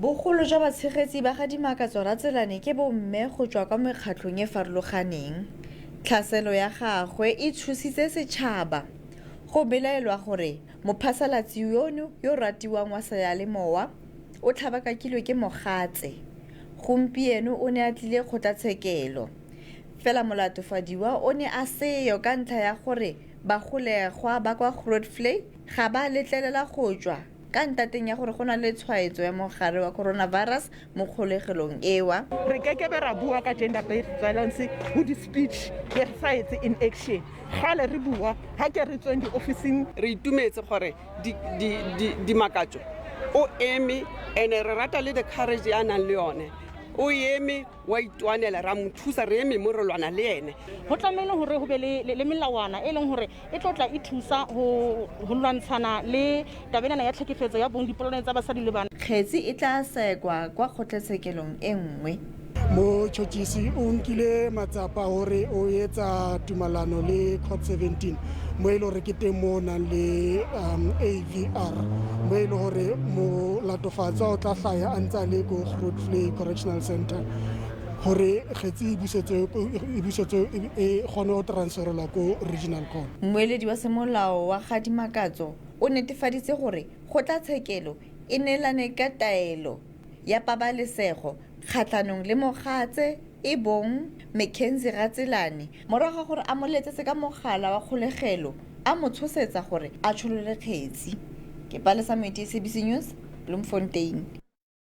Bogolo jwa batshegetsi ba ga Dimakatso Ratselane ke bomme go tswa kwa mekgatlhong e farologaneng. Tlhaselo ya gagwe e tshositse setšhaba. Go belaelwa gore mophasalatsi yono yo ratiwang wa seyalemowa o tlhabakakilwe ke mogatse. Gompieno o ne a tlile kgotlatshekelo. Fela molatofadiwa o ne a seyo ka ntlha ya gore bagolegwa ba kwa Grootvlei ga ba letlelela go tswa ka ntateng ya gore go na le tshwaetso ya mogare wa coronavirus mo kgolegelong ewa. Re kekebe ra bua ka gender based violence ho di-speech ya science in action. Gale re bua ha ke re tsweng di-officing re itumetse gore Dimakatso o eme ene re rata le the courage ya nang le yone. O eme wa itwanela ra mothusa re eme mo re lwana le ene. Ho tlamehile hore ho be le melawana e leng hore e tlotla e thusa ho lwantshana le tabena ya tlhekefetso ya bong dipolane tsa basadi le bana. Kgetsi e tla sekwa kwa kgotlatshekelong e nngwe. Motšhotšhisi o nkile matsapa hore o etsa tumalano le Court 17 mo e le gore ke teng mo nang le AVR mo e le gore molatofatsa o tla hlaya a ntse a le ko Grootvlei Correctional Center gore kgetsi e busetswe e kgone go transferela ko Regional Court. Mmueledi wa semolao wa ga Dimakatso o netefaditse gore kgotlatshekelo e neelane ka taelo ya pabalesego kgatlhanong le mogatse e bong Mackenzie Ratselane morago ga gore a mo letsetse ka mogala wa kgolegelo a mo tshosetsa gore a tsholole kgetsi. Ke Palesa Moeti, SABC News, Bloemfontein.